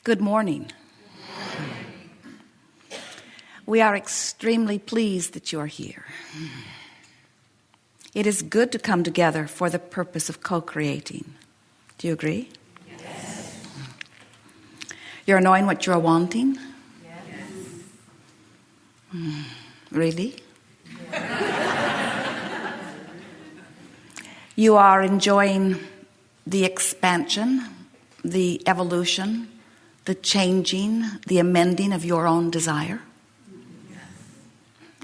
Good morning. We are extremely pleased that you are here. It is good to come together for the purpose of co-creating. Do you agree? Yes. You're knowing what you're wanting? Yes. Really? You are enjoying the expansion, the evolution, the changing, the amending of your own desire?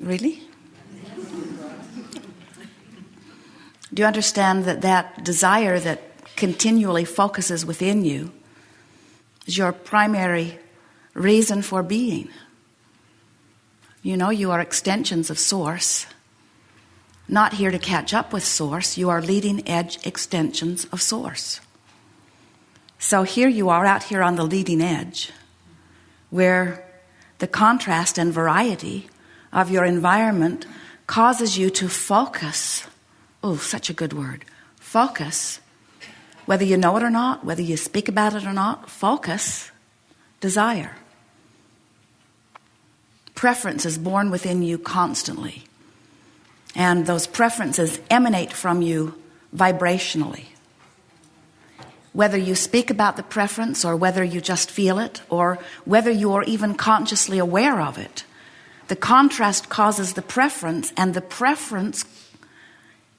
Really? Do you understand that that desire that continually focuses within you is your primary reason for being? You know, you are extensions of Source, not here to catch up with Source. You are leading edge extensions of Source. So here you are out here on the leading edge, where the contrast and variety of your environment causes you to focus. Oh, such a good word. Focus. Whether you know it or not, whether you speak about it or not, focus, desire. Preference is born within you constantly. And those preferences emanate from you vibrationally. Whether you speak about the preference or whether you just feel it or whether you are even consciously aware of it, the contrast causes the preference, and the preference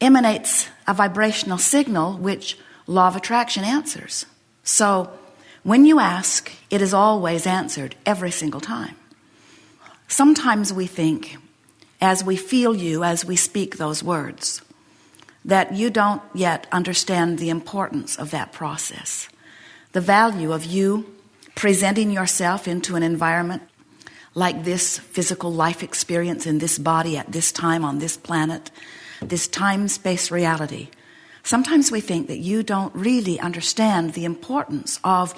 emanates a vibrational signal which law of attraction answers. So when you ask, it is always answered every single time. Sometimes we think, as we feel you, as we speak those words, that you don't yet understand the importance of that process. The value of you presenting yourself into an environment like this physical life experience in this body at this time on this planet, this time-space reality. Sometimes we think that you don't really understand the importance of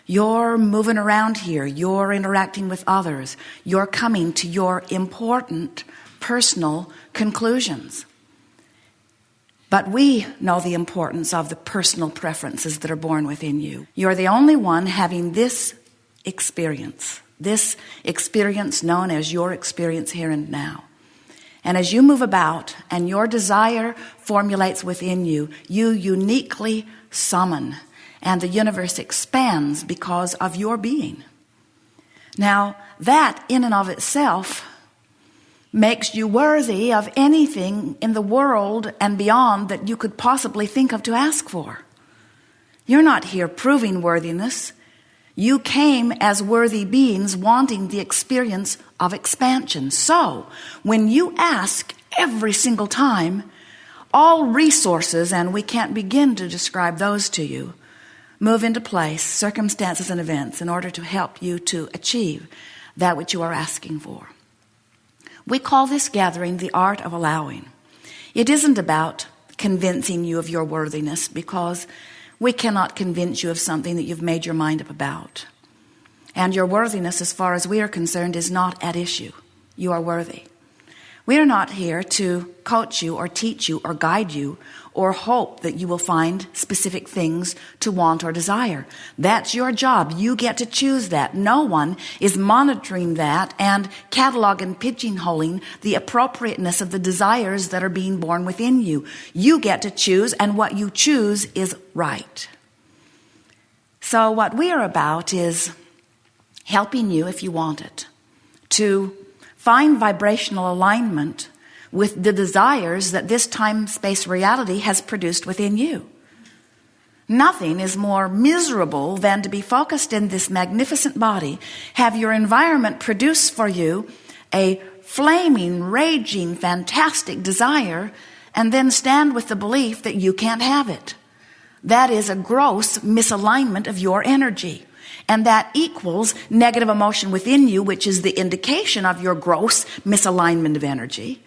your moving around here, your interacting with others, your coming to your important personal conclusions. But we know the importance of the personal preferences that are born within you. You're the only one having this experience known as your experience here and now. And as you move about and your desire formulates within you, you uniquely summon, and the universe expands because of your being. Now, that in and of itself makes you worthy of anything in the world and beyond that you could possibly think of to ask for. You're not here proving worthiness. You came as worthy beings wanting the experience of expansion. So, when you ask every single time, all resources, and we can't begin to describe those to you, move into place, circumstances and events, in order to help you to achieve that which you are asking for. We call this gathering the art of allowing. It isn't about convincing you of your worthiness, because we cannot convince you of something that you've made your mind up about. And your worthiness, as far as we are concerned, is not at issue. You are worthy. We are not here to coach you or teach you or guide you or hope that you will find specific things to want or desire. That's your job. You get to choose that. No one is monitoring that and cataloging and pigeonholing the appropriateness of the desires that are being born within you. You get to choose, and what you choose is right. So what we are about is helping you, if you want it, to find vibrational alignment with the desires that this time-space reality has produced within you. Nothing is more miserable than to be focused in this magnificent body, have your environment produce for you a flaming, raging, fantastic desire, and then stand with the belief that you can't have it. That is a gross misalignment of your energy. And that equals negative emotion within you, which is the indication of your gross misalignment of energy.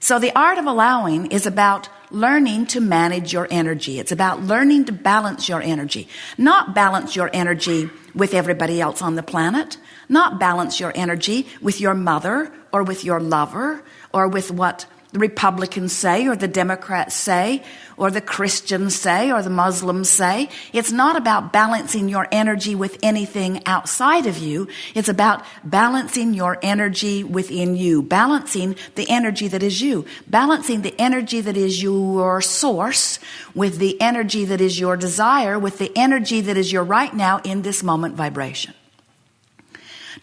So the art of allowing is about learning to manage your energy. It's about learning to balance your energy. Not balance your energy with everybody else on the planet. Not balance your energy with your mother or with your lover or with what the Republicans say, or the Democrats say, or the Christians say, or the Muslims say. It's not about balancing your energy with anything outside of you. It's about balancing your energy within you, balancing the energy that is you, balancing the energy that is your source with the energy that is your desire, with the energy that is your right now in this moment vibration.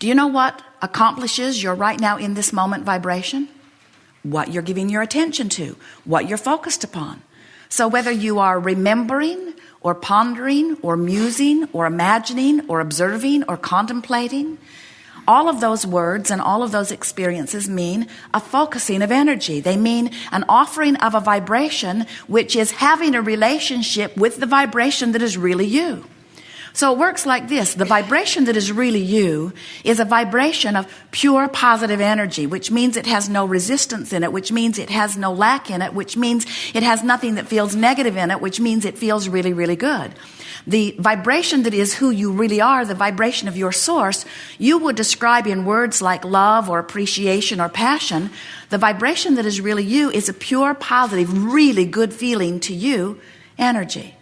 Do you know what accomplishes your right now in this moment vibration? What you're giving your attention to, what you're focused upon. So whether you are remembering or pondering or musing or imagining or observing or contemplating, all of those words and all of those experiences mean a focusing of energy. They mean an offering of a vibration which is having a relationship with the vibration that is really you. So it works like this. The vibration that is really you is a vibration of pure positive energy, which means it has no resistance in it, which means it has no lack in it, which means it has nothing that feels negative in it, which means it feels really, really good. The vibration that is who you really are, the vibration of your source, you would describe in words like love or appreciation or passion. The vibration that is really you is a pure, positive, really good feeling to you energy.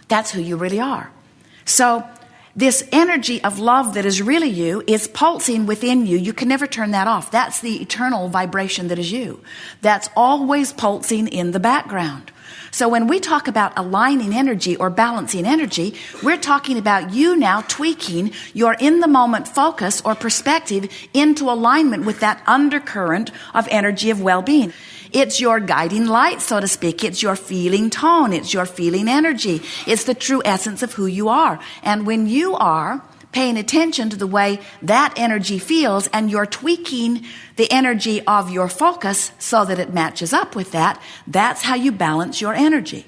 That's who you really are. So this energy of love that is really you is pulsing within you. You can never turn that off. That's the eternal vibration that is you. That's always pulsing in the background. So when we talk about aligning energy or balancing energy, we're talking about you now tweaking your in-the-moment focus or perspective into alignment with that undercurrent of energy of well-being. It's your guiding light, so to speak. It's your feeling tone. It's your feeling energy. It's the true essence of who you are. And when you are paying attention to the way that energy feels and you're tweaking the energy of your focus so that it matches up with that, that's how you balance your energy.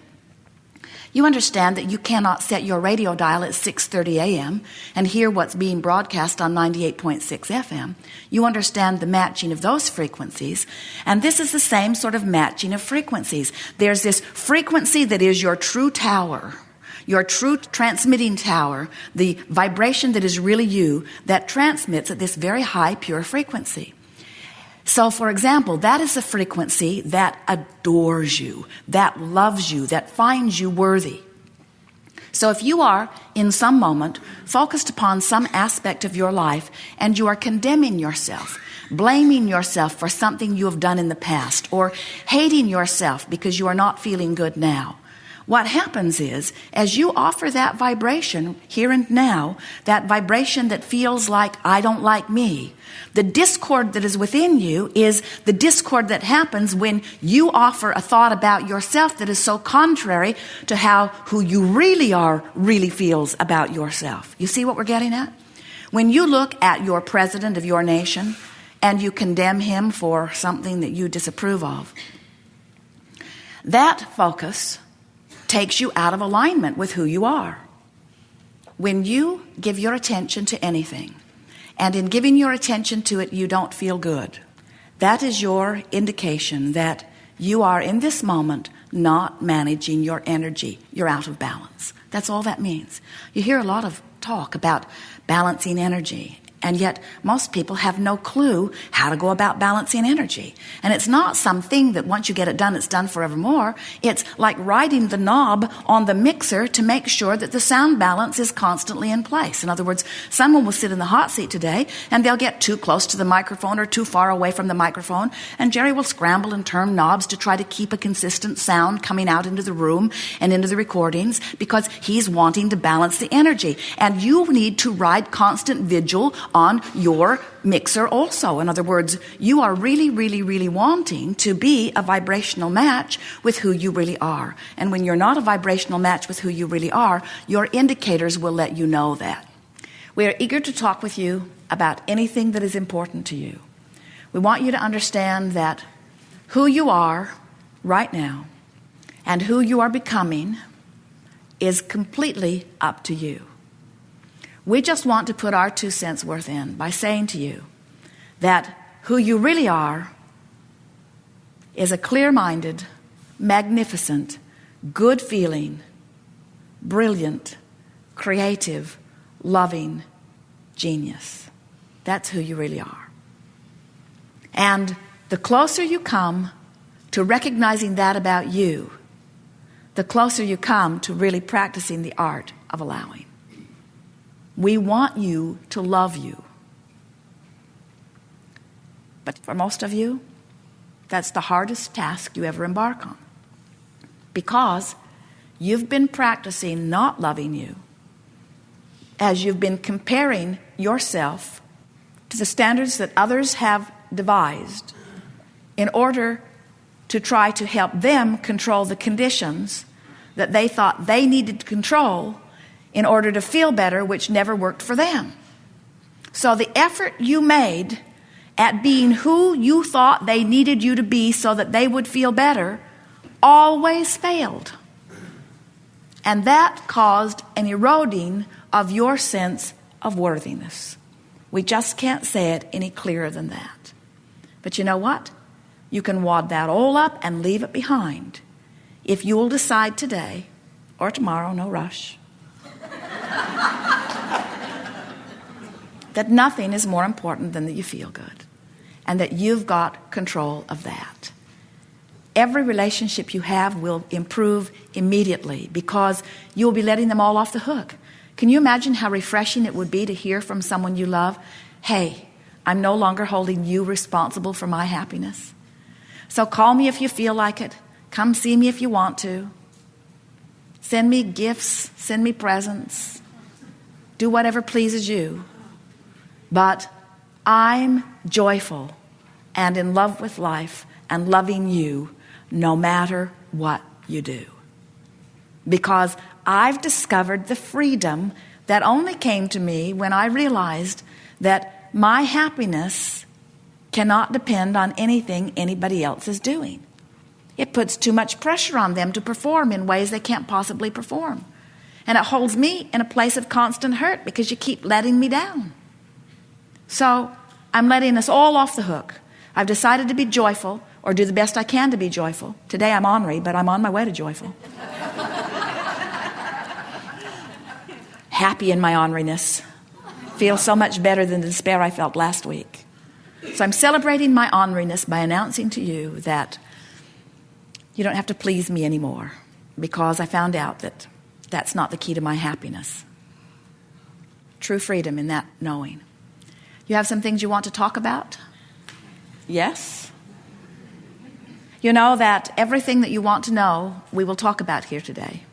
You understand that you cannot set your radio dial at 6:30 a.m. and hear what's being broadcast on 98.6 FM. You understand the matching of those frequencies. And this is the same sort of matching of frequencies. There's this frequency that is your true tower, your true transmitting tower, the vibration that is really you, that transmits at this very high, pure frequency. So, for example, that is a frequency that adores you, that loves you, that finds you worthy. So if you are, in some moment, focused upon some aspect of your life and you are condemning yourself, blaming yourself for something you have done in the past, or hating yourself because you are not feeling good now, what happens is, as you offer that vibration here and now, that vibration that feels like, I don't like me, the discord that is within you is the discord that happens when you offer a thought about yourself that is so contrary to how who you really are really feels about yourself. You see what we're getting at? When you look at your president of your nation and you condemn him for something that you disapprove of, that focus takes you out of alignment with who you are. When you give your attention to anything, and in giving your attention to it, you don't feel good, that is your indication that you are in this moment not managing your energy. You're out of balance. That's all that means. You hear a lot of talk about balancing energy, and yet most people have no clue how to go about balancing energy. And it's not something that once you get it done, it's done forevermore. It's like riding the knob on the mixer to make sure that the sound balance is constantly in place. In other words, someone will sit in the hot seat today and they'll get too close to the microphone or too far away from the microphone, and Jerry will scramble and turn knobs to try to keep a consistent sound coming out into the room and into the recordings because he's wanting to balance the energy. And you need to ride constant vigil on your mixer also. In other words, you are really, really, really wanting to be a vibrational match with who you really are. And when you're not a vibrational match with who you really are, your indicators will let you know that. We are eager to talk with you about anything that is important to you. We want you to understand that who you are right now and who you are becoming is completely up to you. We just want to put our 2 cents worth in by saying to you that who you really are is a clear-minded, magnificent, good-feeling, brilliant, creative, loving genius. That's who you really are. And The closer you come to recognizing that about you, the closer you come to really practicing the art of allowing. We want you to love you. But for most of you, that's the hardest task you ever embark on. Because you've been practicing not loving you as you've been comparing yourself to the standards that others have devised in order to try to help them control the conditions that they thought they needed to control in order to feel better, which never worked for them. So the effort you made at being who you thought they needed you to be so that they would feel better always failed. And that caused an eroding of your sense of worthiness. We just can't say it any clearer than that. But you know what? You can wad that all up and leave it behind if you will decide today or tomorrow, no rush, that nothing is more important than that you feel good and that you've got control of that. Every relationship you have will improve immediately because you'll be letting them all off the hook. Can you imagine how refreshing it would be to hear from someone you love, hey, I'm no longer holding you responsible for my happiness. So call me if you feel like it. Come see me if you want to. Send me gifts, send me presents. Do whatever pleases you. But I'm joyful and in love with life and loving you no matter what you do. Because I've discovered the freedom that only came to me when I realized that my happiness cannot depend on anything anybody else is doing. It puts too much pressure on them to perform in ways they can't possibly perform. And it holds me in a place of constant hurt because you keep letting me down. So I'm letting us all off the hook. I've decided to be joyful or do the best I can to be joyful. Today I'm ornery, but I'm on my way to joyful. Happy in my orneriness. Feel so much better than the despair I felt last week. So I'm celebrating my orneriness by announcing to you that you don't have to please me anymore because I found out that that's not the key to my happiness. True freedom in that knowing. You have some things you want to talk about? Yes? You know that everything that you want to know, we will talk about here today.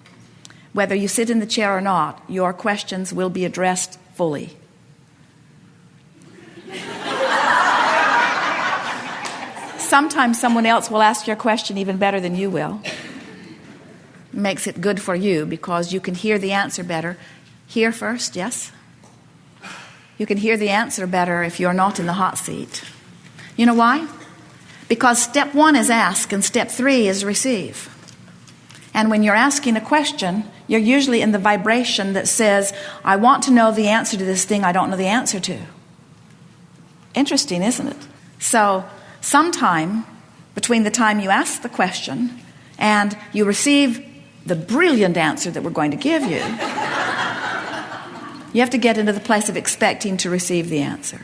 Whether you sit in the chair or not, your questions will be addressed fully. Sometimes someone else will ask your question even better than you will. Makes it good for you because you can hear the answer better. Hear first, yes? You can hear the answer better if you're not in the hot seat. You know why? Because step 1 is ask and step 3 is receive. And when you're asking a question, you're usually in the vibration that says, I want to know the answer to this thing I don't know the answer to. Interesting, isn't it? So sometime between the time you ask the question and you receive the brilliant answer that we're going to give you, you have to get into the place of expecting to receive the answer.